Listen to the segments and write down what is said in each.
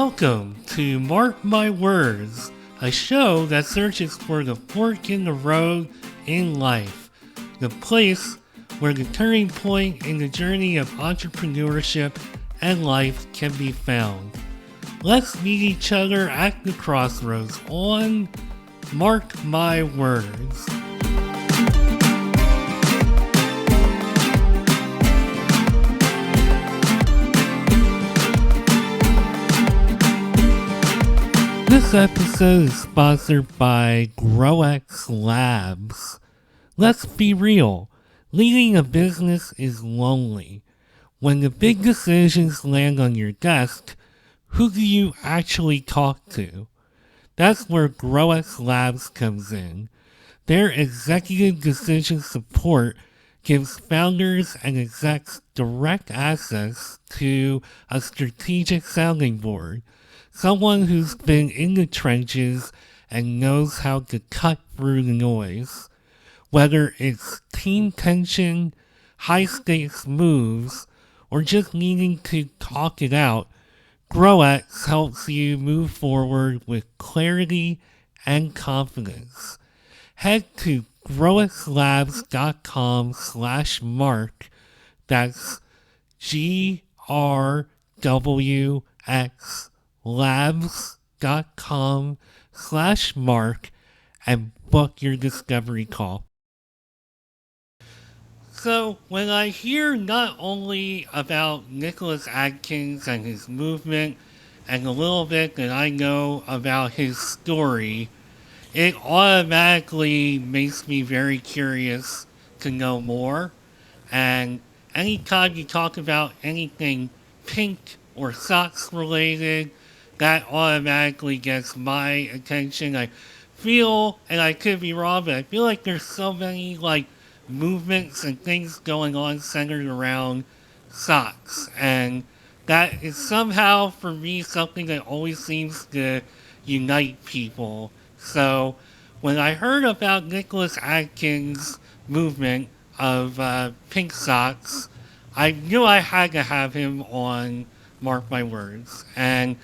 Welcome to Mark My Words, a show that searches for the fork in the road in life, the place where the turning point in the journey of entrepreneurship and life can be found. Let's meet each other at the crossroads on Mark My Words. This episode is sponsored by GrowX Labs. Let's be real, leading a business is lonely. When the big decisions land on your desk, who do you actually talk to? That's where GrowX Labs comes in. Their executive decision support gives founders and execs direct access to a strategic sounding board. Someone who's been in the trenches and knows how to cut through the noise. Whether it's team tension, high-stakes moves, or just needing to talk it out, GrowX helps you move forward with clarity and confidence. Head to growxlabs.com/Marc. That's GRWX labs.com/Marc and book your discovery call. So when I hear not only about Nicholas Adkins and his movement and a little bit that I know about his story, it automatically makes me very curious to know more. And anytime you talk about anything pink or socks related, that automatically gets my attention. I feel, and I could be wrong, but I feel like there's so many movements and things going on centered around socks. And that is somehow, for me, something that always seems to unite people. So when I heard about Nicholas Adkins' movement of PinkSocks, I knew I had to have him on Mark My Words. And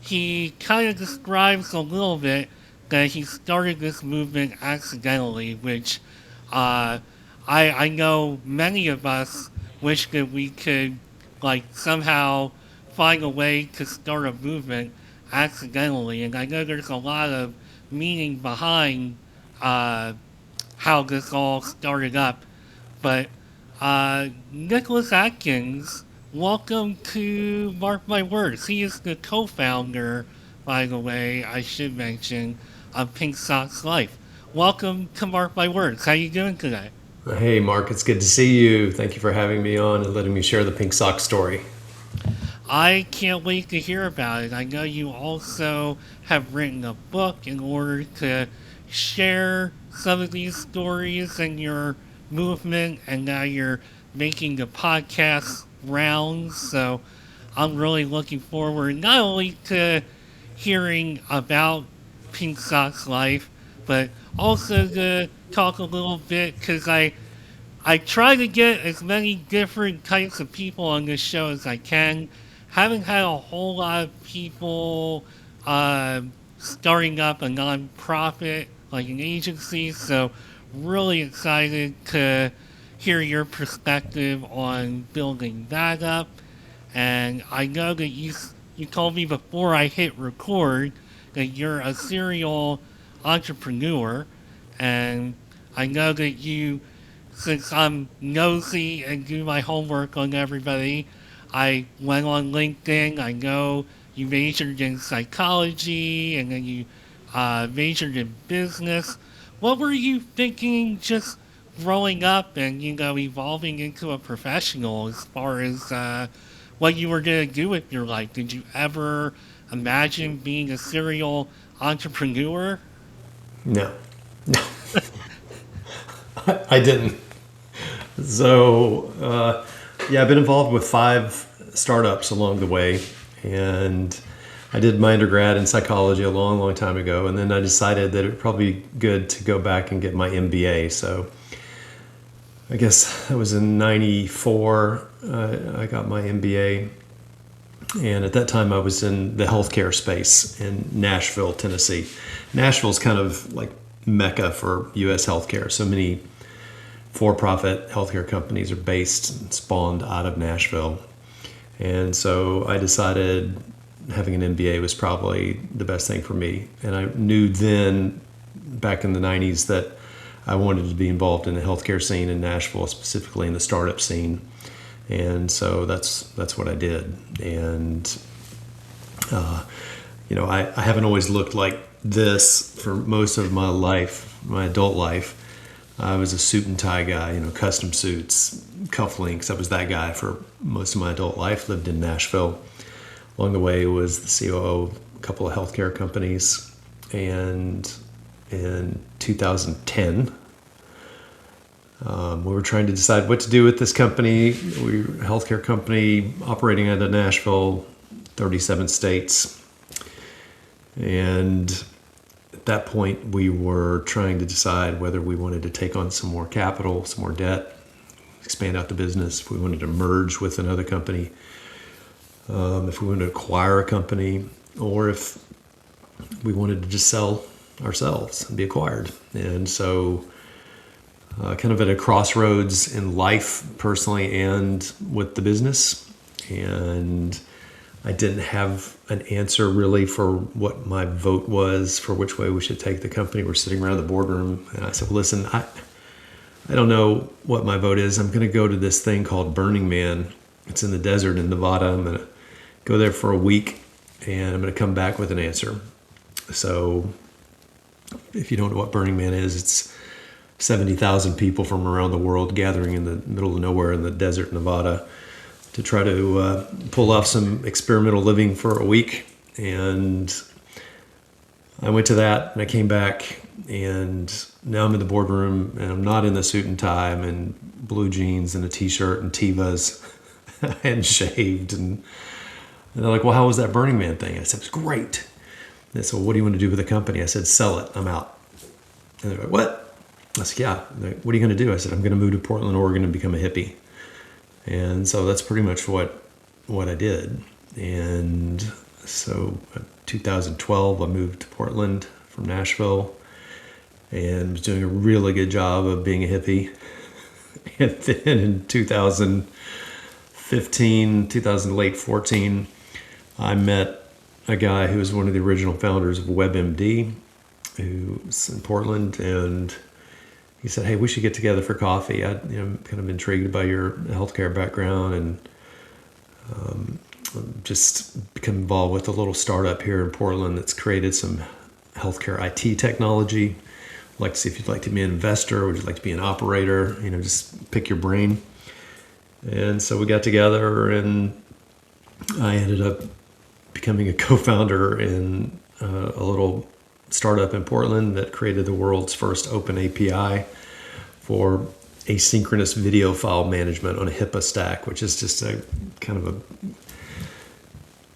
he kind of describes a little bit that he started this movement accidentally, which I know many of us wish that we could somehow find a way to start a movement accidentally. And I know there's a lot of meaning behind how this all started up. But Nicholas Adkins, welcome to Mark My Words. He is the co-founder, by the way, I should mention, of PinkSocks Life. Welcome to Mark My Words. How you doing today? Hey, Mark. It's good to see you. Thank you for having me on and letting me share the PinkSocks story. I can't wait to hear about it. I know you also have written a book in order to share some of these stories and your movement, and now you're making the podcast rounds. So I'm really looking forward not only to hearing about PinkSocks Life, but also to talk a little bit, because I try to get as many different types of people on this show as I can. Haven't had a whole lot of people starting up a nonprofit like an agency, so really excited to hear your perspective on building that up. And I know that you told me before I hit record that you're a serial entrepreneur, and I know that you, since I'm nosy and do my homework on everybody, I went on LinkedIn. I know you majored in psychology and then you majored in business. What were you thinking just growing up and, evolving into a professional as far as what you were going to do with your life? Did you ever imagine being a serial entrepreneur? No. I didn't. So, I've been involved with 5 startups along the way, and I did my undergrad in psychology a long, long time ago, and then I decided that it would probably be good to go back and get my MBA. So I guess that was in 94. I got my MBA, And at that time, I was in the healthcare space in Nashville, Tennessee. Nashville's kind of like mecca for U.S. healthcare. So many for-profit healthcare companies are based and spawned out of Nashville. And so I decided having an MBA was probably the best thing for me. And I knew then, back in the 90s, that I wanted to be involved in the healthcare scene in Nashville, specifically in the startup scene. And so that's what I did. And, I haven't always looked like this for most of my life, my adult life. I was a suit and tie guy, custom suits, cufflinks. I was that guy for most of my adult life. Lived in Nashville. Along the way, was the COO of a couple of healthcare companies. And in 2010, we were trying to decide what to do with this company. We were a healthcare company operating out of Nashville, 37 states. And at that point, we were trying to decide whether we wanted to take on some more capital, some more debt, expand out the business, if we wanted to merge with another company, if we wanted to acquire a company, or if we wanted to just sell ourselves and be acquired. And so kind of at a crossroads in life, personally and with the business. And I didn't have an answer really for what my vote was for which way we should take the company. We're sitting around the boardroom, and I said, well, listen, I don't know what my vote is. I'm going to go to this thing called Burning Man. It's in the desert in Nevada. I'm going to go there for a week, and I'm going to come back with an answer. So if you don't know what Burning Man is, it's 70,000 people from around the world gathering in the middle of nowhere in the desert, Nevada, to try to pull off some experimental living for a week. And I went to that, and I came back, and now I'm in the boardroom, and I'm not in the suit and tie. I'm in blue jeans and a t-shirt and Tevas and shaved. And they're like, well, how was that Burning Man thing? I said, it was great. They said, well, what do you want to do with the company? I said, sell it. I'm out. And they're like, what? I said, yeah. Like, what are you going to do? I said, I'm going to move to Portland, Oregon and become a hippie. And so that's pretty much what I did. And so 2012, I moved to Portland from Nashville and was doing a really good job of being a hippie. And then in late 14, I met a guy who was one of the original founders of WebMD, who's in Portland, and he said, hey, we should get together for coffee. I'm kind of intrigued by your healthcare background, and just become involved with a little startup here in Portland that's created some healthcare IT technology. I'd like to see if you'd like to be an investor, would you like to be an operator, just pick your brain. And so we got together, and I ended up becoming a co-founder in a little startup in Portland that created the world's first open API for asynchronous video file management on a HIPAA stack, which is just a kind of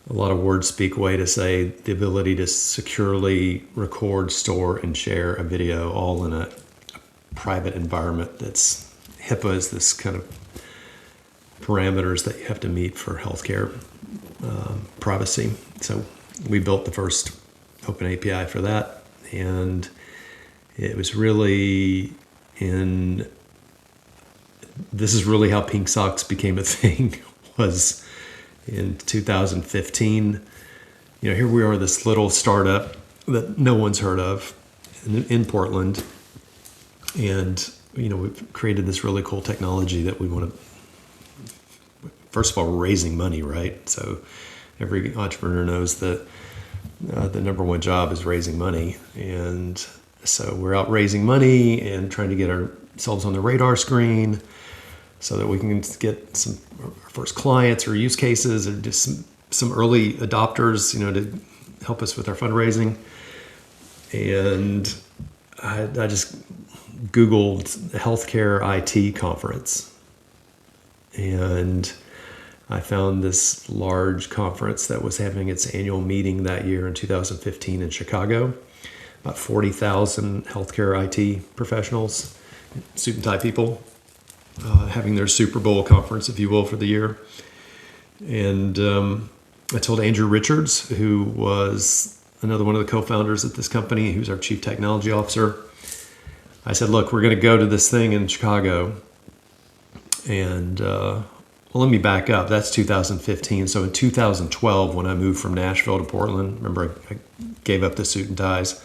a lot of word speak way to say the ability to securely record, store, and share a video all in a private environment. That's HIPAA is this kind of parameters that you have to meet for healthcare privacy. So we built the first open API for that, and it was really this is really how PinkSocks became a thing, was in 2015. Here we are, this little startup that no one's heard of in Portland, and we've created this really cool technology that we want to, first of all, we're raising money, right? So every entrepreneur knows that the number one job is raising money. And so we're out raising money and trying to get ourselves on the radar screen so that we can get some our first clients or use cases, or just some early adopters, to help us with our fundraising. And I just Googled healthcare IT conference, and I found this large conference that was having its annual meeting that year in 2015 in Chicago. About 40,000 healthcare IT professionals, suit and tie people, having their Super Bowl conference, if you will, for the year. And I told Andrew Richards, who was another one of the co-founders at this company, who's our chief technology officer. I said, look, we're going to go to this thing in Chicago. And well, let me back up. That's 2015. So in 2012, when I moved from Nashville to Portland, remember I gave up the suit and ties.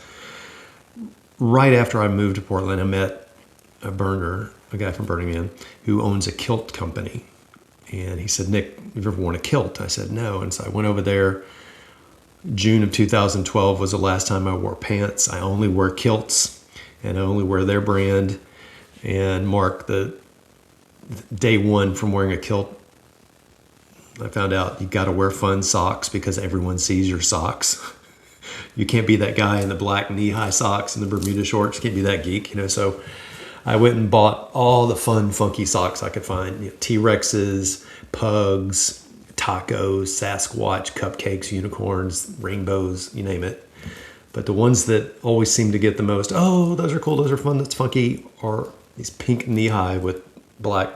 Right after I moved to Portland, I met a guy from Burning Man, who owns a kilt company. And he said, Nick, have you ever worn a kilt? I said, no. And so I went over there. June of 2012 was the last time I wore pants. I only wear kilts, and I only wear their brand. And Marc, the day one from wearing a kilt, I found out you got to wear fun socks because everyone sees your socks. You can't be that guy in the black knee-high socks and the Bermuda shorts. You can't be that geek, So I went and bought all the fun, funky socks I could find. T-Rexes, pugs, tacos, Sasquatch, cupcakes, unicorns, rainbows, you name it. But the ones that always seem to get the most, oh, those are cool, those are fun, that's funky, are these pink knee-high with black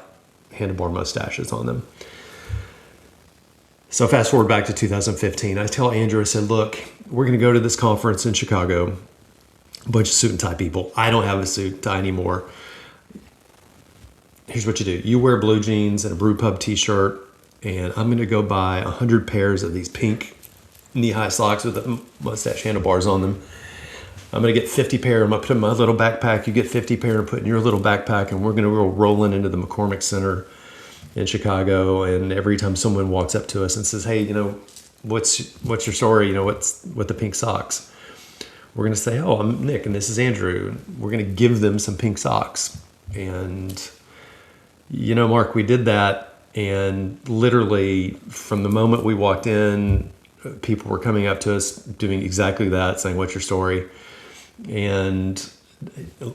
handlebar mustaches on them. So fast forward back to 2015. I tell Andrew, I said, look, we're going to go to this conference in Chicago. A bunch of suit and tie people. I don't have a suit and tie anymore. Here's what you do. You wear blue jeans and a brew pub t-shirt, and I'm going to go buy 100 pairs of these pink knee-high socks with the mustache handlebars on them. I'm going to get 50 pair. I'm going to put in my little backpack. You get 50 pair and put in your little backpack, and we're going to go rolling into the McCormick Center in Chicago. And every time someone walks up to us and says, hey, what's your story? What the pink socks? We're going to say, oh, I'm Nick, and this is Andrew. We're going to give them some pink socks. And, Marc, we did that. And literally from the moment we walked in, people were coming up to us doing exactly that, saying, what's your story? And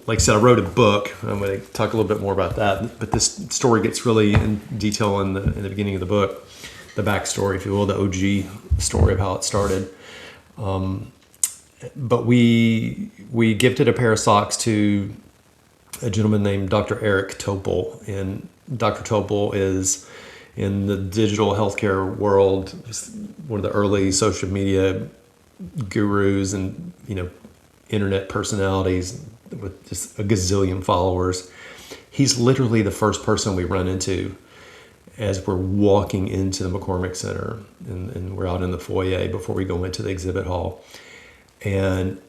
like I said, I wrote a book. I'm going to talk a little bit more about that. But this story gets really in detail in the beginning of the book, the backstory, if you will, the OG story of how it started. But we gifted a pair of socks to a gentleman named Dr. Eric Topol. And Dr. Topol is in the digital healthcare world, just one of the early social media gurus and, internet personalities with just a gazillion followers. He's literally the first person we run into as we're walking into the McCormick Center, and we're out in the foyer before we go into the exhibit hall. And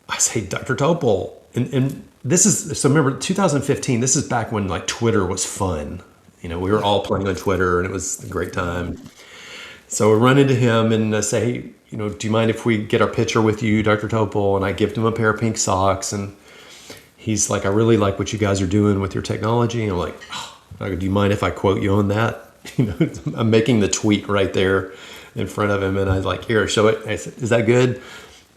I say, Dr. Topol, and this is, so remember 2015, this is back when like Twitter was fun. We were all playing on Twitter and it was a great time. So we run into him and I say, hey, do you mind if we get our picture with you, Dr. Topol? And I gift him a pair of pink socks. And he's like, I really like what you guys are doing with your technology. And I'm like, oh, do you mind if I quote you on that? I'm making the tweet right there in front of him. And I was like, here, show it. I said, is that good?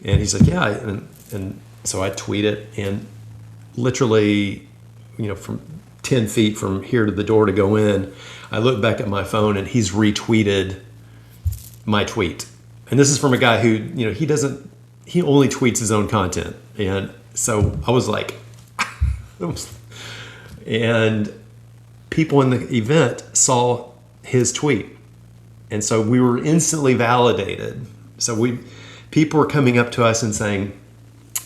And he's like, yeah. And so I tweet it, and literally, from 10 feet from here to the door to go in, I look back at my phone and he's retweeted my tweet. And this is from a guy who, he only tweets his own content. And so I was like, and people in the event saw his tweet. And so we were instantly validated. So people were coming up to us and saying,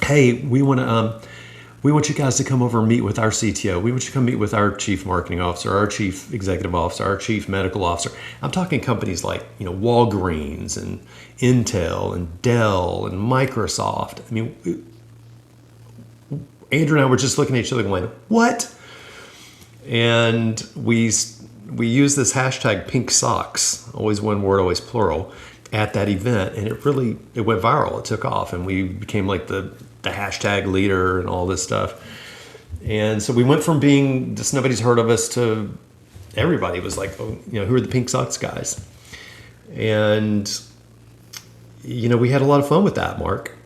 hey, we want you guys to come over and meet with our CTO. We want you to come meet with our chief marketing officer, our chief executive officer, our chief medical officer. I'm talking companies like, Walgreens and Intel and Dell and Microsoft. I mean, Andrew and I were just looking at each other going, what? And we use this hashtag PinkSocks, always one word, always plural, at that event. And it went viral. It took off, and we became like the hashtag leader and all this stuff. And so we went from being just nobody's heard of us to everybody was like, oh, who are the PinkSocks guys? And, we had a lot of fun with that, Marc.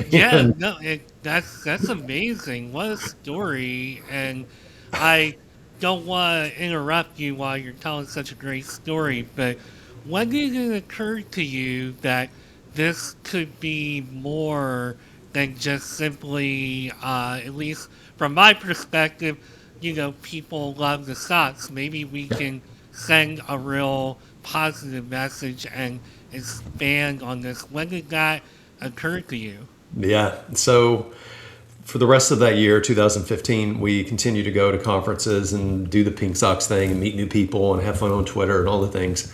Yeah, no, that's amazing. What a story. And I don't want to interrupt you while you're telling such a great story, but when did it occur to you that this could be more than just simply, at least from my perspective, people love the socks. Maybe we can send a real positive message and expand on this. When did that occur to you? Yeah. So for the rest of that year, 2015, we continued to go to conferences and do the Pink Socks thing and meet new people and have fun on Twitter and all the things.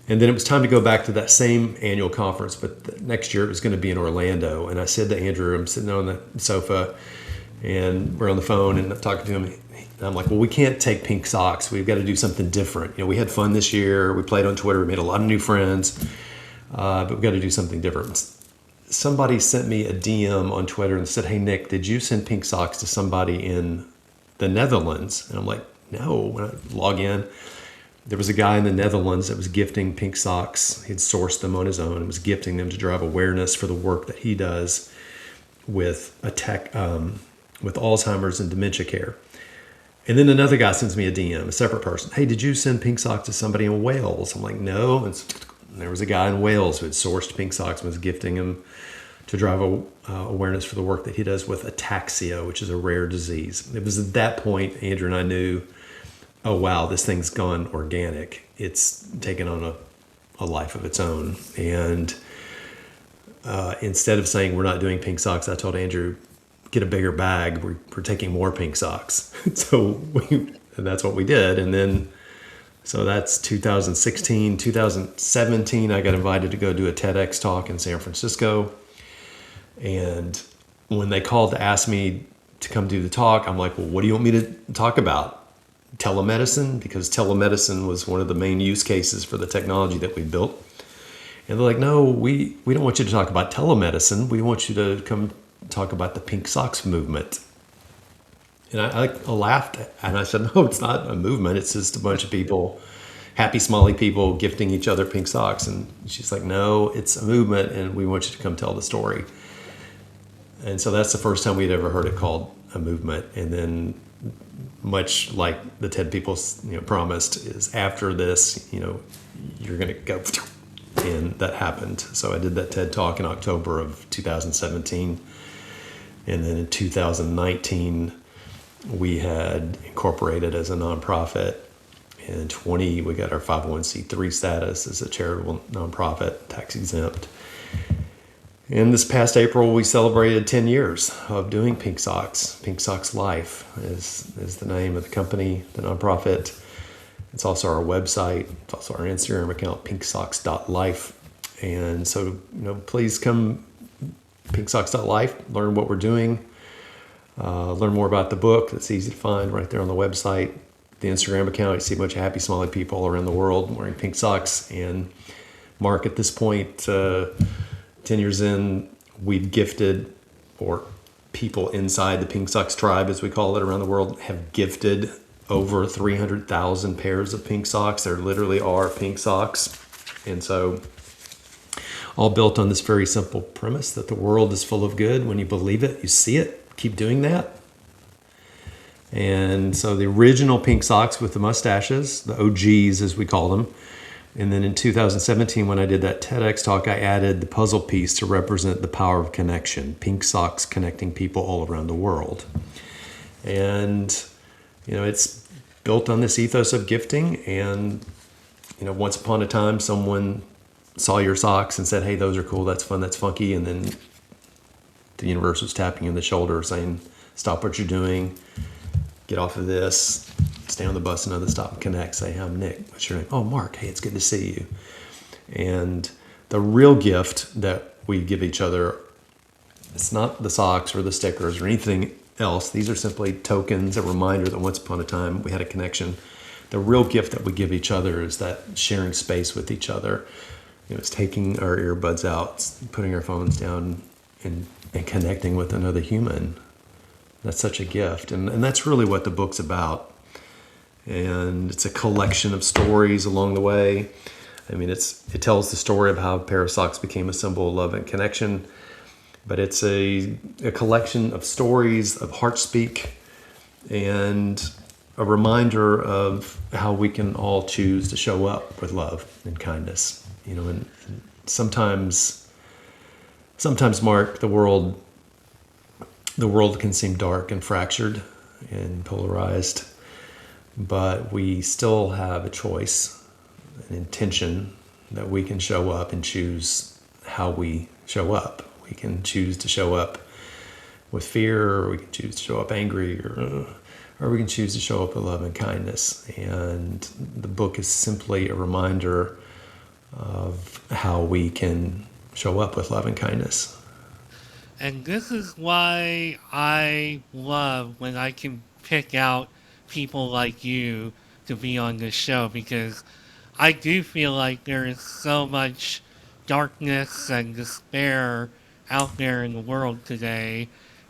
And then it was time to go back to that same annual conference, but next year it was going to be in Orlando. And I said to Andrew, I'm sitting on the sofa and we're on the phone and I'm talking to him. And I'm like, well, we can't take Pink Socks. We've got to do something different. You know, we had fun this year. We played on Twitter. We made a lot of new friends, but we've got to do something different. Somebody sent me a DM on Twitter and said, hey, Nick, did you send Pink Socks to somebody in the Netherlands? And I'm like, no. When I log in, there was a guy in the Netherlands that was gifting Pink Socks. He'd sourced them on his own and was gifting them to drive awareness for the work that he does with with Alzheimer's and dementia care. And then another guy sends me a DM, a separate person. Hey, did you send Pink Socks to somebody in Wales? I'm like, no. And there was a guy in Wales who had sourced Pink Socks and was gifting him to drive awareness for the work that he does with ataxia, which is a rare disease. It was at that point, Andrew and I knew, oh, wow, this thing's gone organic. It's taken on a life of its own. And instead of saying we're not doing Pink Socks, I told Andrew, get a bigger bag. We're taking more Pink Socks. And that's what we did. And then, so that's 2016, 2017, I got invited to go do a TEDx talk in San Francisco. And when they called to ask me to come do the talk, I'm like, well, what do you want me to talk about? Telemedicine? Because telemedicine was one of the main use cases for the technology that we built. And they're like, no, we don't want you to talk about telemedicine. We want you to come talk about the Pink Socks movement. And I laughed and I said, no, it's not a movement. It's just a bunch of people, happy, smiley people gifting each other Pink Socks. And she's like, no, it's a movement and we want you to come tell the story. And so that's the first time we'd ever heard it called a movement. And then much like the TED people, promised, is after this, you're going to go, and that happened. So I did that TED talk in October of 2017. And then in 2019, we had incorporated as a nonprofit. In 20, we got our 501c3 status as a charitable nonprofit, tax exempt. And this past April, we celebrated 10 years of doing Pink Socks. Pink Socks Life is the name of the company, the nonprofit. It's also our website. It's also our Instagram account, PinkSocks.life. And so, please come PinkSocks.life, learn what we're doing, learn more about the book. It's easy to find right there on the website. The Instagram account, you see a bunch of happy, smiley people around the world wearing pink socks. And Marc, at this point, 10 years in, we've gifted, or people inside the Pink Socks tribe, as we call it around the world, have gifted over 300,000 pairs of pink socks. There literally are pink socks. And so all built on this very simple premise that the world is full of good. When you believe it, you see it. Keep doing that. And so the original pink socks with the mustaches, the OGs as we call them. And then in 2017, when I did that TEDx talk, I added the puzzle piece to represent the power of connection. Pink socks connecting people all around the world. And, it's built on this ethos of gifting. And, once upon a time, someone saw your socks and said, hey, those are cool, that's fun, that's funky. And then the universe was tapping you on the shoulder saying, stop what you're doing, get off of this, stay on the bus another stop and connect. Say, hey, I'm Nick. What's your name? Oh, Marc. Hey, it's good to see you. And the real gift that we give each other, it's not the socks or the stickers or anything else. These are simply tokens, a reminder that once upon a time we had a connection. The real gift that we give each other is that sharing space with each other. It's taking our earbuds out, putting our phones down, and connecting with another human. That's such a gift. And that's really what the book's about. And it's a collection of stories along the way. I mean, it tells the story of how a pair of socks became a symbol of love and connection. But it's a collection of stories of heart speak and a reminder of how we can all choose to show up with love and kindness. And sometimes, Marc, the world can seem dark and fractured and polarized. but we still have a choice, an intention that we can show up and choose how we show up. We can choose to show up with fear, or we can choose to show up angry, or we can choose to show up with love and kindness. And the book is simply a reminder of how we can show up with love and kindness. And this is why I love when I can pick out people like you to be on this show, because I do feel like there is so much darkness and despair out there in the world today.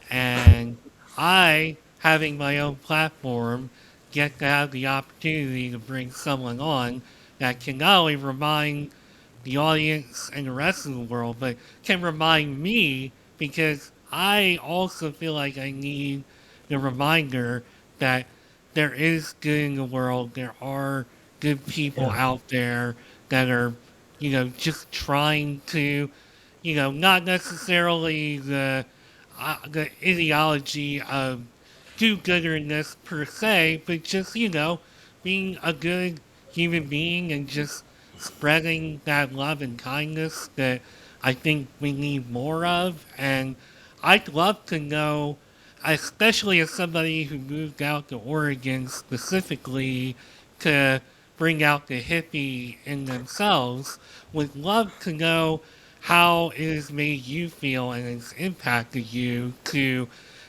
And I, having my own platform, get to have the opportunity to bring someone on that can not only remind the audience and the rest of the world, but can remind me, because I also feel like I need the reminder that there is good in the world. There are good people Yeah. out there that are, just trying to, not necessarily the ideology of do-gooderness per se, but just, being a good human being and just spreading that love and kindness that I think we need more of. And I'd love to know, especially as somebody who moved out to Oregon specifically to bring out the hippie in themselves, would love to know how it has made you feel and has impacted you to,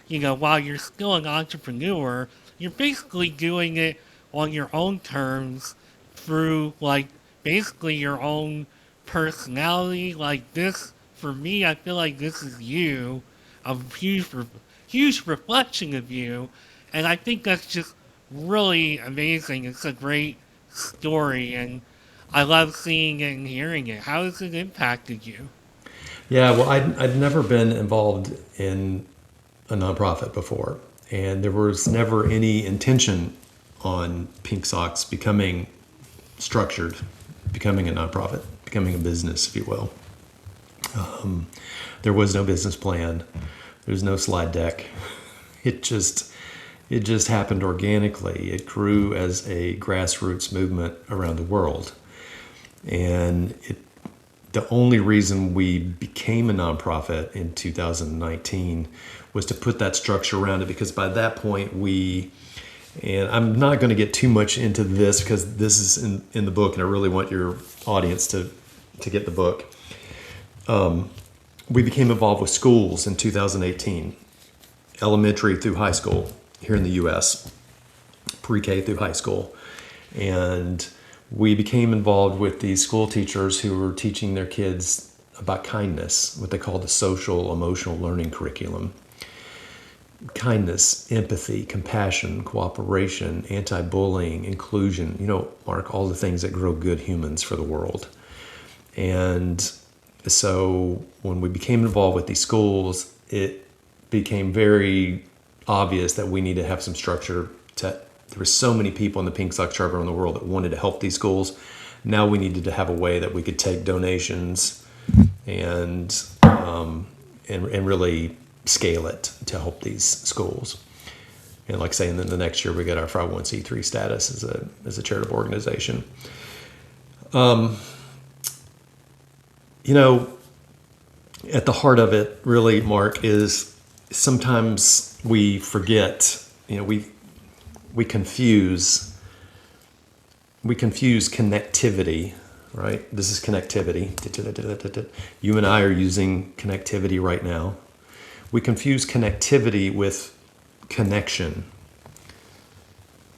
while you're still an entrepreneur, you're basically doing it on your own terms through, like, basically your own personality. Like this, for me, I feel like this is you, a huge reflection of you, and I think that's just really amazing. It's a great story, and I love seeing it and hearing it. How has it impacted you? Yeah, well, I'd never been involved in a nonprofit before, and there was never any intention on PinkSocks becoming structured, becoming a nonprofit, becoming a business, if you will. There was no business plan. There was no slide deck. It just happened organically. It grew as a grassroots movement around the world, and the only reason we became a nonprofit in 2019 was to put that structure around it, because by that point and I'm not going to get too much into this because this is in the book, and I really want your audience to get the book. We became involved with schools in 2018, elementary through high school here in the U.S., pre-K through high school. And we became involved with these school teachers who were teaching their kids about kindness, what they call the social emotional learning curriculum. Kindness, empathy, compassion, cooperation, anti-bullying, inclusion, Marc, all the things that grow good humans for the world. And so when we became involved with these schools, it became very obvious that we need to have some structure. There were so many people in the PinkSocks Charter around the world that wanted to help these schools. Now we needed to have a way that we could take donations and really scale it to help these schools. And like saying, then the next year we got our 501c3 status as a charitable organization. At the heart of it, really, Marc, is sometimes we forget. We confuse connectivity, right? This is connectivity. You and I are using connectivity right now. We confuse connectivity with connection.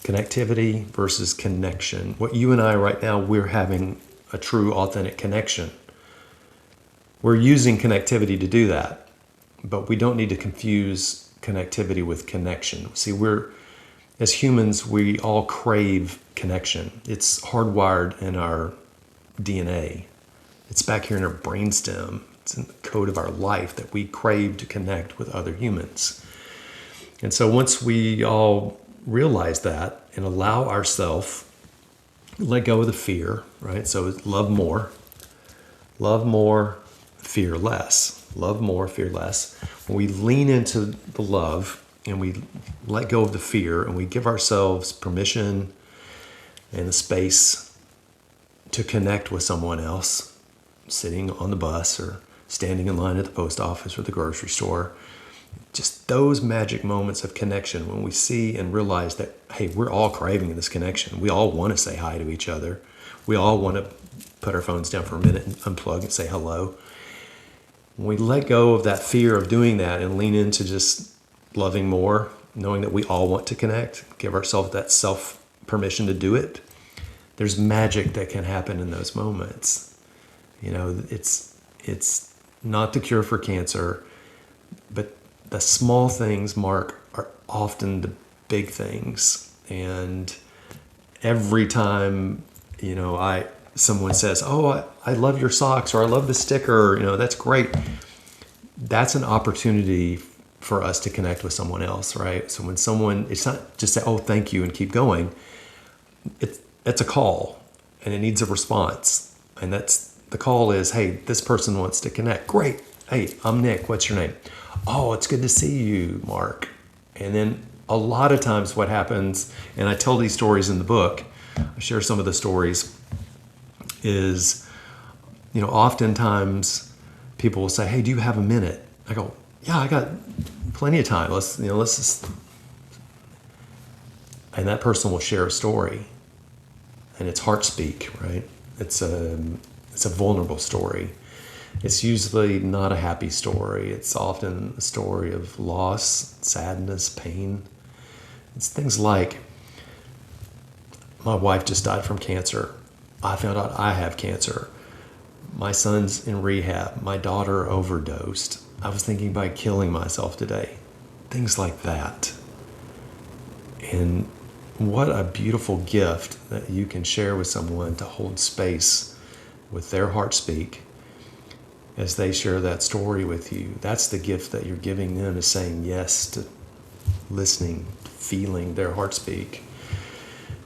Connectivity versus connection. What you and I right now, we're having a true, authentic connection. We're using connectivity to do that, but we don't need to confuse connectivity with connection. See, as humans, we all crave connection. It's hardwired in our DNA. It's back here in our brainstem. It's in the code of our life that we crave to connect with other humans. And so once we all realize that and allow ourselves, let go of the fear, right? So love more, fear less. Love more, fear less. When we lean into the love and we let go of the fear and we give ourselves permission and the space to connect with someone else sitting on the bus or standing in line at the post office or the grocery store. Just those magic moments of connection when we see and realize that, hey, we're all craving this connection. We all want to say hi to each other. We all want to put our phones down for a minute and unplug and say hello. When we let go of that fear of doing that and lean into just loving more, knowing that we all want to connect, give ourselves that self permission to do it, there's magic that can happen in those moments. It's not the cure for cancer, but the small things, Mark, are often the big things. And every time, someone says, "Oh, I love your socks," or "I love the sticker," that's great. That's an opportunity for us to connect with someone else, right? So when someone, it's not just say, "Oh, thank you," and keep going. It's a call, and it needs a response. And that's the call is, "Hey, this person wants to connect." Great. "Hey, I'm Nick. What's your name?" "Oh, it's good to see you, Mark." And then a lot of times what happens, and I tell these stories in the book, I share some of the stories, is, oftentimes people will say, "Hey, do you have a minute?" I go, "Yeah, I got plenty of time. Let's just," and that person will share a story, and it's heart speak, right? It's a vulnerable story. It's usually not a happy story. It's often a story of loss, sadness, pain. It's things like, "My wife just died from cancer. I found out I have cancer. My son's in rehab. My daughter overdosed. I was thinking about killing myself today." Things like that. And what a beautiful gift that you can share with someone to hold space with their heart speak as they share that story with you. That's the gift that you're giving them, is saying yes to listening, feeling their heart speak.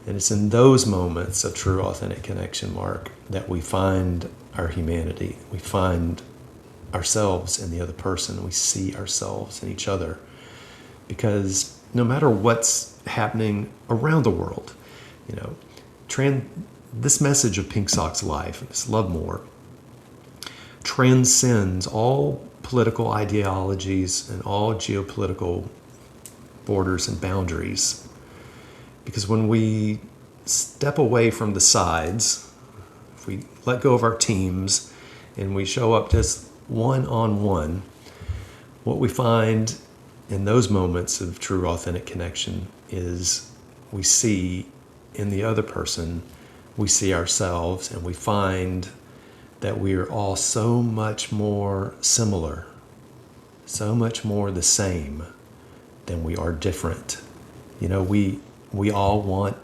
And it's in those moments of true, authentic connection, Mark, that we find our humanity. We find ourselves in the other person. We see ourselves in each other. Because no matter what's happening around the world, this message of PinkSocks Life, this love more, transcends all political ideologies and all geopolitical borders and boundaries. Because when we step away from the sides, if we let go of our teams and we show up just one-on-one, what we find in those moments of true authentic connection is we see in the other person, we see ourselves, and we find that we are all so much more similar, so much more the same than we are different. We all want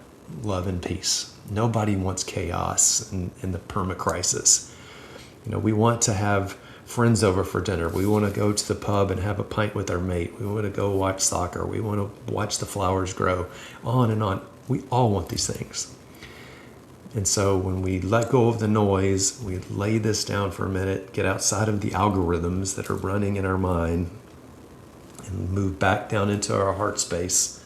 love and peace. Nobody wants chaos in the perma-crisis. We want to have friends over for dinner. We want to go to the pub and have a pint with our mate. We want to go watch soccer. We want to watch the flowers grow, on and on. We all want these things. And so when we let go of the noise, we lay this down for a minute, get outside of the algorithms that are running in our mind, and move back down into our heart space.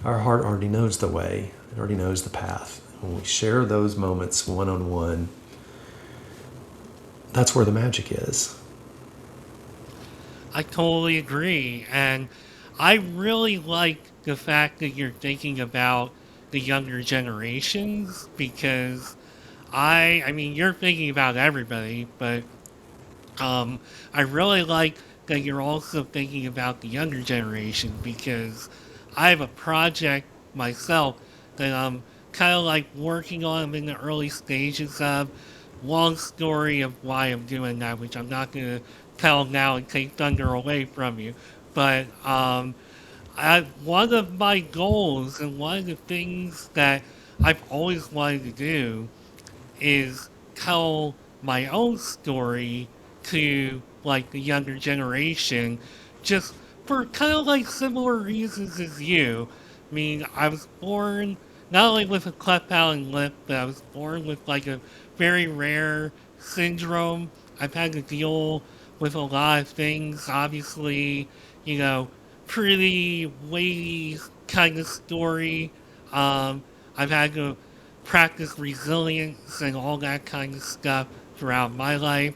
Our heart already knows the way. It already knows the path. When we share those moments one-on-one, that's where the magic is. I totally agree. And I really like the fact that you're thinking about the younger generations because I mean, you're thinking about everybody, but I really like that you're also thinking about the younger generation because I have a project myself that I'm kind of like working on. I'm in the early stages of. Long story of why I'm doing that, which I'm not going to tell now and take thunder away from you. But one of my goals and one of the things that I've always wanted to do is tell my own story to like the younger generation just for kind of like similar reasons as you. I mean, I was born not only with a cleft palate and lip, but I was born with like a very rare syndrome. I've had to deal with a lot of things, obviously, you know, pretty weighty kind of story. I've had to practice resilience and all that kind of stuff throughout my life.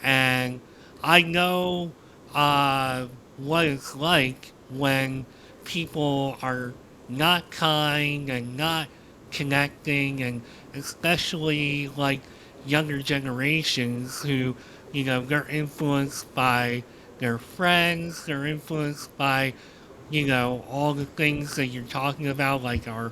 And I know what it's like when people are not kind and not connecting, and especially like younger generations who, they're influenced by their friends, they're influenced by, all the things that you're talking about, like our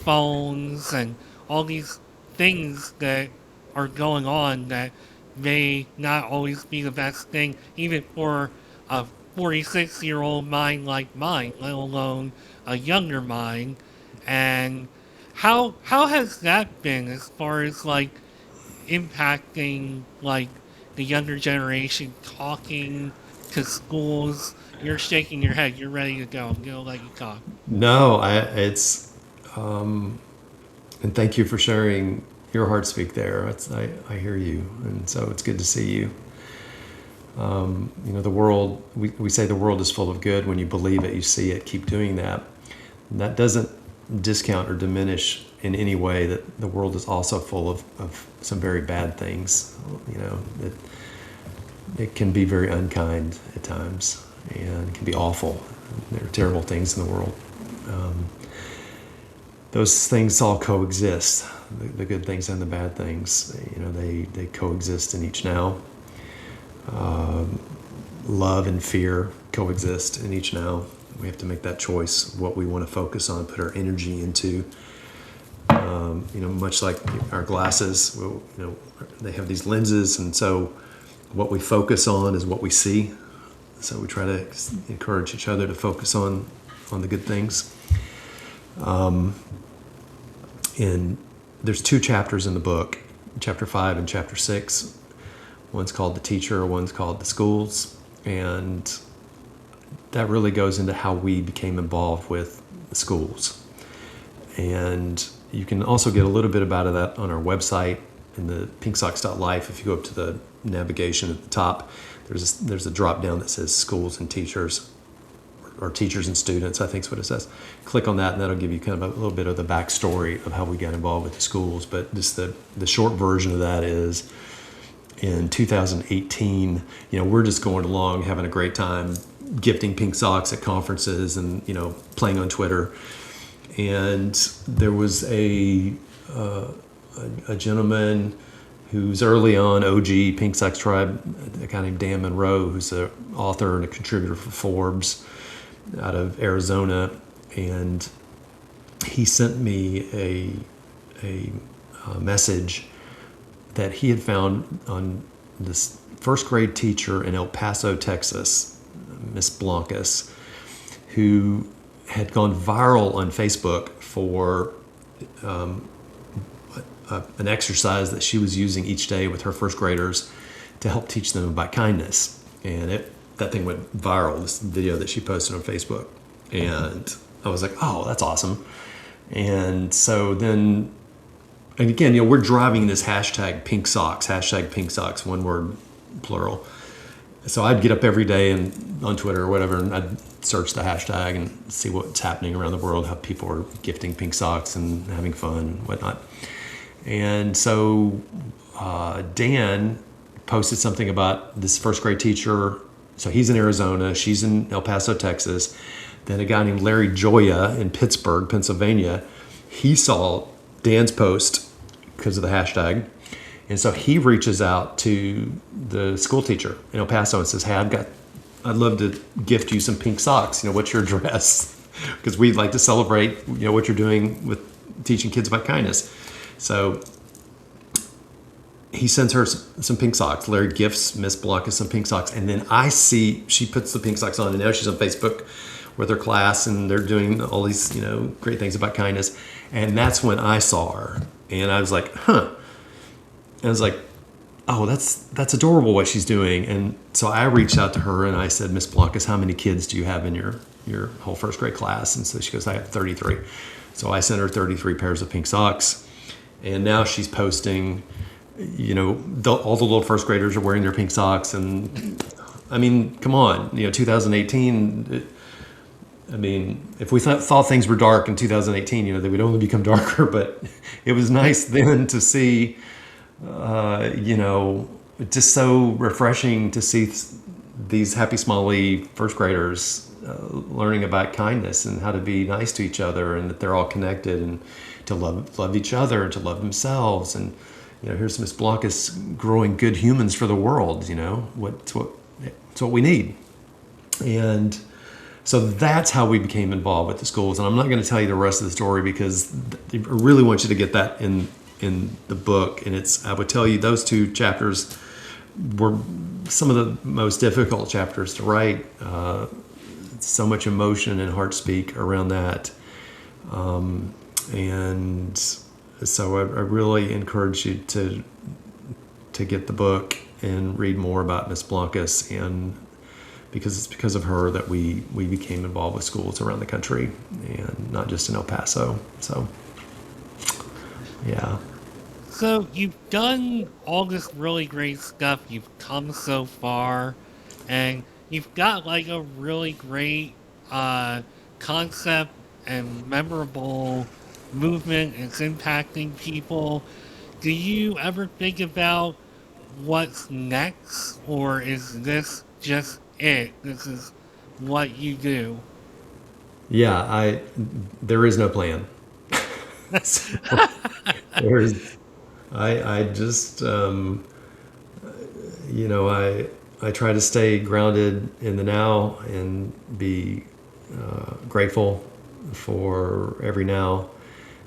phones and all these things that are going on that may not always be the best thing, even for a 46-year-old mind like mine, let alone a younger mind. And how has that been as far as like impacting like the younger generation talking to schools? You're shaking your head. You're ready to go. I'm gonna let you talk. No, it's, and thank you for sharing your heart speak there. I hear you, and so it's good to see you. The world, we say the world is full of good. When you believe it, you see it. Keep doing that. And that doesn't discount or diminish in any way that the world is also full of some very bad things. It can be very unkind at times, and it can be awful. There are terrible things in the world. Those things all coexist. The good things and the bad things, they coexist in each now. Love and fear coexist in each now. We have to make that choice, what we want to focus on, put our energy into. Much like our glasses, they have these lenses, and so what we focus on is what we see. So we try to encourage each other to focus on the good things. And there's 2 chapters in the book, chapter 5 and chapter 6. One's called The Teacher, one's called The Schools. And that really goes into how we became involved with the schools. And you can also get a little bit about that on our website in the PinkSocks.life. If you go up to the navigation at the top, there's a drop down that says schools and teachers, or teachers and students, I think is what it says. Click on that, and that'll give you kind of a little bit of the backstory of how we got involved with the schools. But just the short version of that is, in 2018, we're just going along, having a great time, gifting pink socks at conferences and, playing on Twitter. And there was a gentleman who's early on OG Pink Socks Tribe, a guy named Dan Monroe, who's an author and a contributor for Forbes out of Arizona. And he sent me a message that he had found on this first grade teacher in El Paso, Texas, Miss Blancas, who had gone viral on Facebook for an exercise that she was using each day with her first graders to help teach them about kindness. And that thing went viral, this video that she posted on Facebook. And I was like, oh, that's awesome. And so then, and again, we're driving this hashtag pink socks, one word, plural. So I'd get up every day and on Twitter or whatever, and I'd search the hashtag and see what's happening around the world, how people are gifting pink socks and having fun and whatnot. And so Dan posted something about this first grade teacher. So he's in Arizona, she's in El Paso, Texas. Then a guy named Larry Joya in Pittsburgh, Pennsylvania, he saw Dan's post because of the hashtag. And so he reaches out to the school teacher in El Paso and says, hey, I'd love to gift you some pink socks. What's your address? Because we'd like to celebrate, what you're doing with teaching kids about kindness. So he sends her some pink socks. Larry gifts Miss Blanca some pink socks. And then I see she puts the pink socks on, and now she's on Facebook with her class, and they're doing all these, great things about kindness. And that's when I saw her. And I was like, huh. And I was like, oh, that's adorable what she's doing. And so I reached out to her and I said, Miss Blancas, how many kids do you have in your whole first grade class? And so she goes, I have 33. So I sent her 33 pairs of pink socks. And now she's posting, all the little first graders are wearing their pink socks. And I mean, come on, 2018, I mean, if we thought things were dark in 2018, they would only become darker. But it was nice then to see, you know, just so refreshing to see these happy, smiley first graders learning about kindness and how to be nice to each other, and that they're all connected, and to love each other and to love themselves. And here's Miss Blanca's growing good humans for the world. It's what we need. And so that's how we became involved with the schools. And I'm not going to tell you the rest of the story because I really want you to get that in the book. And I would tell you those 2 chapters were some of the most difficult chapters to write. So much emotion and heart speak around that. And so I really encourage you to get the book and read more about Miss Blancas, and because it's because of her that we became involved with schools around the country and not just in El Paso. So, yeah. So you've done all this really great stuff. You've come so far, and you've got like a really great concept and memorable movement. It's impacting people. Do you ever think about what's next, or is this just it? This is what you do. Yeah, there is no plan. So, there's I just I try to stay grounded in the now and be grateful for every now.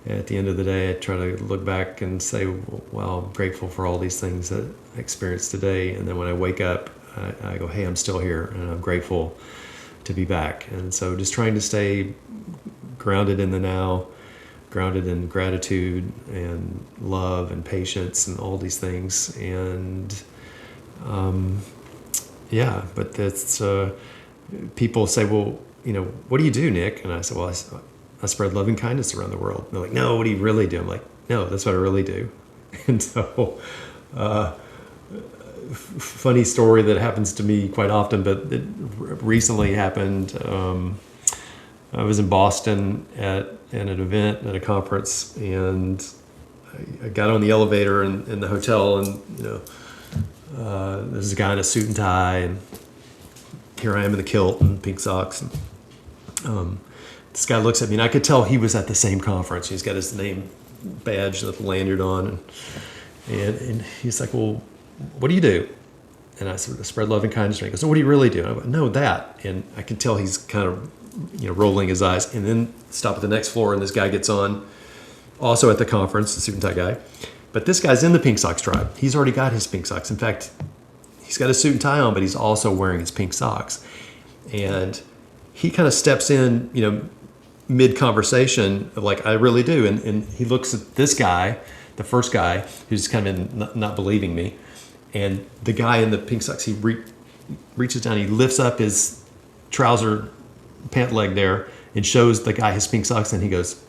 At the end of the day, I try to look back and say, well, I'm grateful for all these things that I experienced today. And then when I wake up, I go, hey, I'm still here and I'm grateful to be back. And so just trying to stay grounded in the now, grounded in gratitude and love and patience and all these things. And but that's, people say, well, what do you do, Nick? And I said, well, I spread love and kindness around the world. And they're like, no, what do you really do? I'm like, no, that's what I really do. And so, funny story that happens to me quite often, but it recently happened. I was in Boston at an event, at a conference, and I got on the elevator in the hotel, and there's a guy in a suit and tie, and here I am in the kilt and pink socks. And, this guy looks at me, and I could tell he was at the same conference. He's got his name badge with the lanyard on, and he's like, well, what do you do? And I sort of spread love and kindness. And he goes, no, what do you really do? And I go, no, that. And I can tell he's kind of, rolling his eyes. And then stop at the next floor, and this guy gets on, also at the conference, the suit and tie guy. But this guy's in the Pink Socks tribe. He's already got his pink socks. In fact, he's got a suit and tie on, but he's also wearing his pink socks. And he kind of steps in, mid-conversation, like, I really do. And he looks at this guy, the first guy, who's kind of not believing me. And the guy in the pink socks, he reaches down, he lifts up his trouser pant leg there and shows the guy his pink socks, and he goes,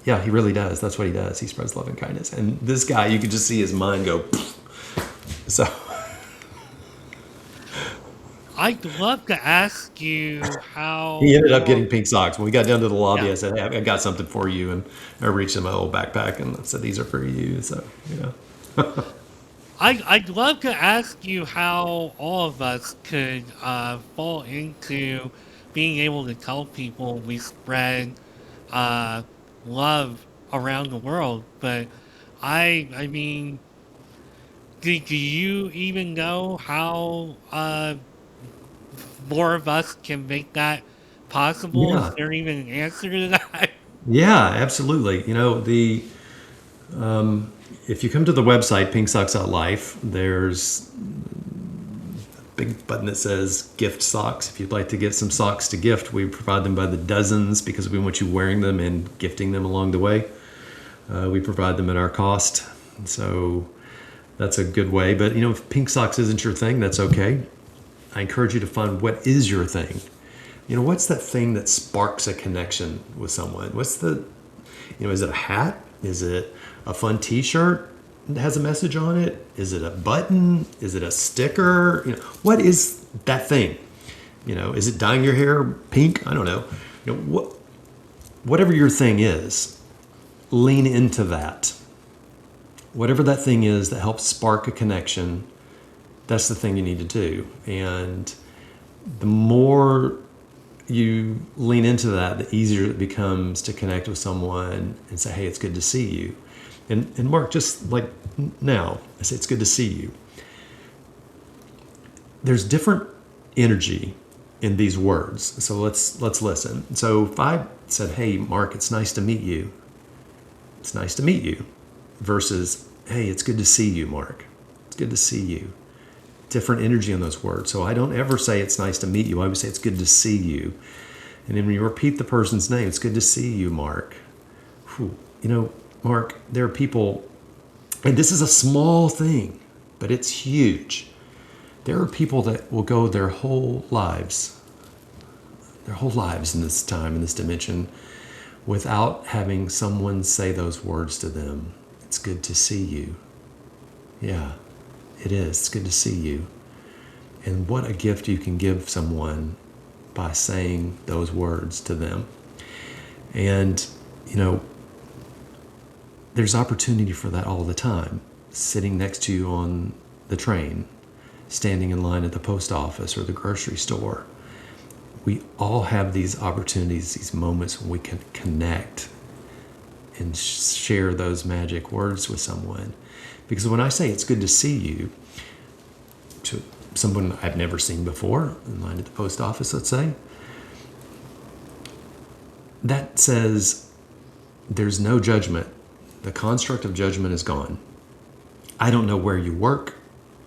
yeah, he really does. That's what he does. He spreads love and kindness. And this guy, you could just see his mind go, so... I'd love to ask you how... He ended up getting pink socks. When we got down to the lobby, Yeah. I said, hey, I got something for you. And I reached in my old backpack and I said, these are for you. So, I'd love to ask you how all of us could fall into being able to tell people we spread love around the world. But I mean, do you even know how more of us can make that possible? Yeah. Is there even an answer to that? Yeah, absolutely. If you come to the website, PinkSocks.life, there's a big button that says gift socks. If you'd like to get some socks to gift, we provide them by the dozens because we want you wearing them and gifting them along the way. We provide them at our cost. So that's a good way. But, if pink socks isn't your thing, that's okay. I encourage you to find what is your thing. What's that thing that sparks a connection with someone? What's is it a hat? Is it a fun t-shirt that has a message on it? Is it a button? Is it a sticker? What is that thing Is it dyeing your hair pink? I don't know. Whatever your thing is, lean into that. Whatever that thing is that helps spark a connection, that's the thing you need to do. And the more you lean into that, the easier it becomes to connect with someone and say, hey, it's good to see you. And Mark, just like now, I say it's good to see you. There's different energy in these words. So let's listen. So if I said, hey, Mark, it's nice to meet you. It's nice to meet you. Versus, hey, it's good to see you, Mark. It's good to see you. Different energy in those words. So I don't ever say it's nice to meet you. I always say it's good to see you. And then when you repeat the person's name, it's good to see you, Mark. Whew. Mark, there are people, and this is a small thing, but it's huge. There are people that will go their whole lives in this time, in this dimension, without having someone say those words to them. It's good to see you. Yeah, it is. It's good to see you. And what a gift you can give someone by saying those words to them. And, there's opportunity for that all the time. Sitting next to you on the train, standing in line at the post office or the grocery store. We all have these opportunities, these moments when we can connect and share those magic words with someone. Because when I say it's good to see you, to someone I've never seen before, in line at the post office, let's say, that says there's no judgment. The construct of judgment is gone. I don't know where you work.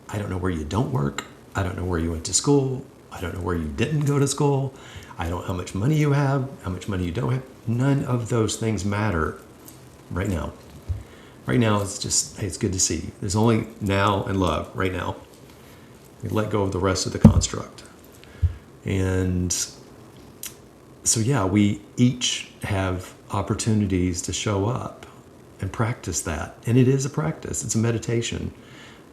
I don't know where you don't work. I don't know where you went to school. I don't know where you didn't go to school. I don't know how much money you have, how much money you don't have. None of those things matter right now. Right now, it's just, hey, it's good to see you. There's only now and love right now. We let go of the rest of the construct. And so, yeah, we each have opportunities to show up and practice that. And it is a practice. It's a meditation.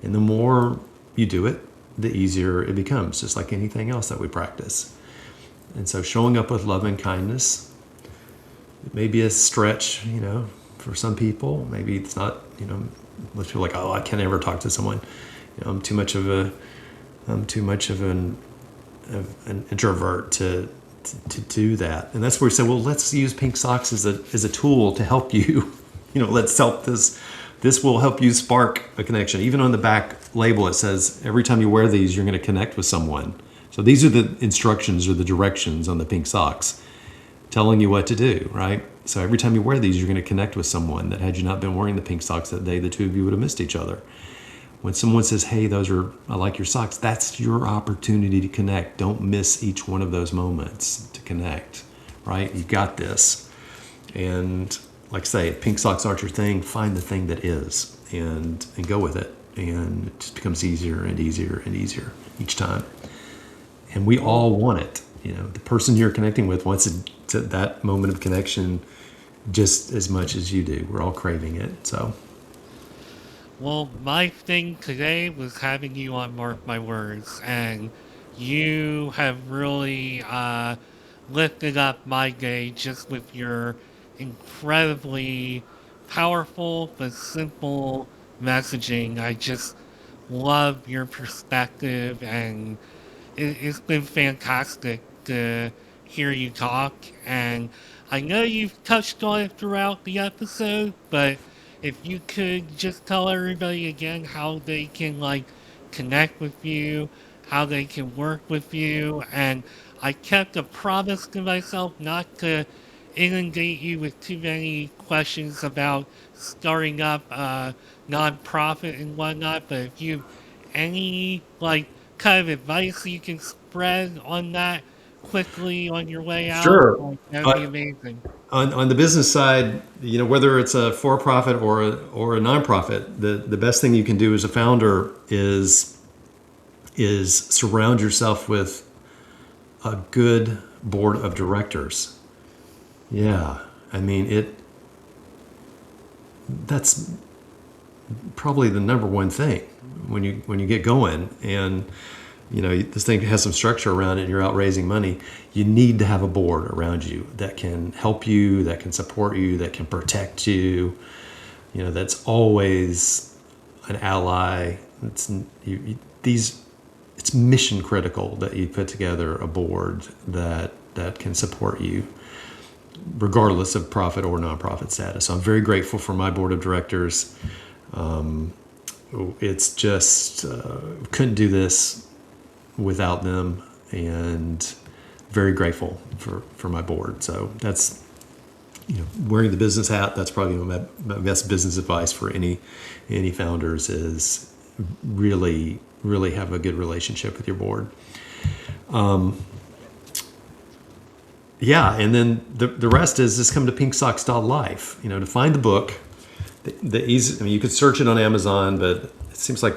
And the more you do it, the easier it becomes, just like anything else that we practice. And so showing up with love and kindness, it may be a stretch, for some people. Maybe it's not, most people are like, oh, I can't ever talk to someone. I'm too much of an introvert to do that. And that's where we say, well, let's use PinkSocks as a tool to help you. Let's help this. This will help you spark a connection. Even on the back label, it says every time you wear these, you're going to connect with someone. So these are the instructions or the directions on the PinkSocks telling you what to do, right? So every time you wear these, you're going to connect with someone that had you not been wearing the PinkSocks that day, the two of you would have missed each other. When someone says, hey, I like your socks, that's your opportunity to connect. Don't miss each one of those moments to connect, right? You got this. And like I say, if pink socks aren't your thing, find the thing that is and go with it. And it just becomes easier and easier and easier each time. And we all want it. The person you're connecting with wants that moment of connection just as much as you do. We're all craving it. So. Well, my thing today was having you on Mark My Words, and you have really lifted up my day just with your incredibly powerful but simple messaging. I just love your perspective, and it's been fantastic to hear you talk. And I know you've touched on it throughout the episode, but if you could just tell everybody again how they can connect with you, how they can work with you. And I kept a promise to myself not to inundate you with too many questions about starting up a nonprofit and whatnot, but if you have any kind of advice you can spread on that quickly on your way out, Sure. that would be amazing. On the business side, whether it's a for-profit or a nonprofit, the best thing you can do as a founder is surround yourself with a good board of directors. Yeah, I mean that's probably the number one thing when you get going. And this thing has some structure around it and you're out raising money, you need to have a board around you that can help you, that can support you, that can protect you, that's always an ally. It's mission critical that you put together a board that can support you regardless of profit or nonprofit status. So I'm very grateful for my board of directors. It's just couldn't do this without them, and very grateful for my board. So that's, wearing the business hat, that's probably my best business advice for any founders is really, really have a good relationship with your board. And then the rest is just come to PinkSocks.life, to find the book. The easy, you could search it on Amazon, but it seems like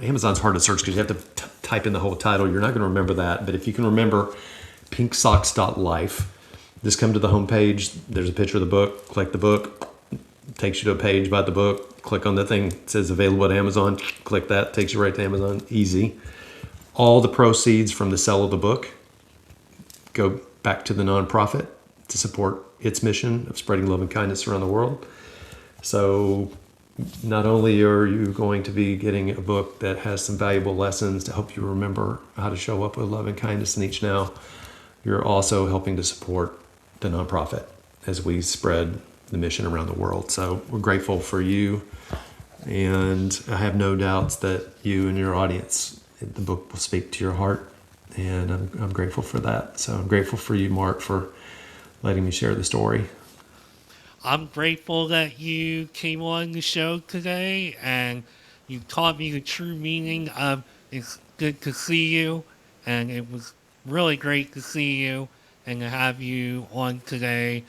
Amazon's hard to search because you have to type in the whole title. You're not going to remember that, but if you can remember PinkSocks.life, just come to the homepage. There's a picture of the book. Click the book. Takes you to a page about the book. Click on the thing. It says available at Amazon. Click that. Takes you right to Amazon. Easy. All the proceeds from the sale of the book go back to the nonprofit to support its mission of spreading love and kindness around the world. So not only are you going to be getting a book that has some valuable lessons to help you remember how to show up with love and kindness in each now, you're also helping to support the nonprofit as we spread the mission around the world. So we're grateful for you, and I have no doubts that you and your audience, the book will speak to your heart, and I'm grateful for that. So I'm grateful for you, Marc, for letting me share the story. I'm grateful that you came on the show today and you taught me the true meaning of it's good to see you, and it was really great to see you and to have you on today.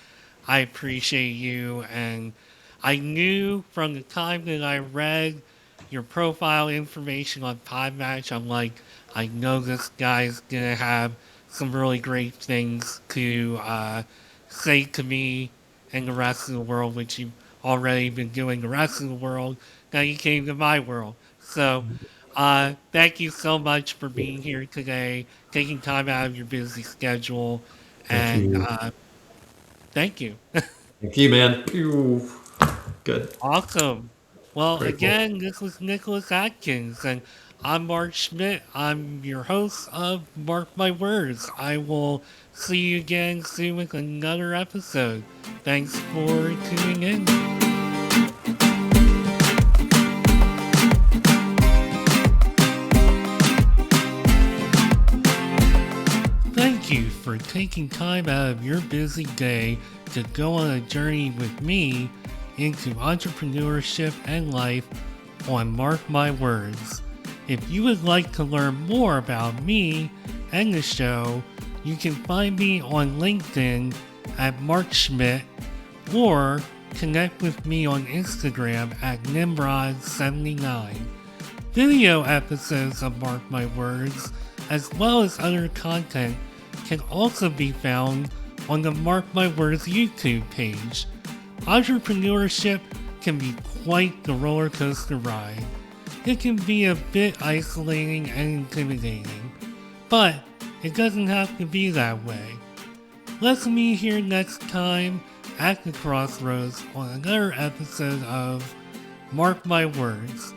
I appreciate you, and I knew from the time that I read your profile information on Podmatch, I'm like, I know this guy's gonna have some really great things to say to me and the rest of the world, which you've already been doing the rest of the world. Now you came to my world. So thank you so much for being here today, taking time out of your busy schedule. Thank And you. thank you. Thank you, man. Good. Awesome. Well, Grateful. again, this was Nicholas Adkins, and I'm Mark Schmidt. I'm your host of Mark My Words. I will see you again soon with another episode. Thanks for tuning in. Thank you for taking time out of your busy day to go on a journey with me into entrepreneurship and life on Mark My Words. If you would like to learn more about me and the show, you can find me on LinkedIn at Mark Schmidt or connect with me on Instagram at Nimrod79. Video episodes of Mark My Words, as well as other content, can also be found on the Mark My Words YouTube page. Entrepreneurship can be quite the roller coaster ride. It can be a bit isolating and intimidating, but it doesn't have to be that way. Let's meet here next time at the Crossroads on another episode of Mark My Words.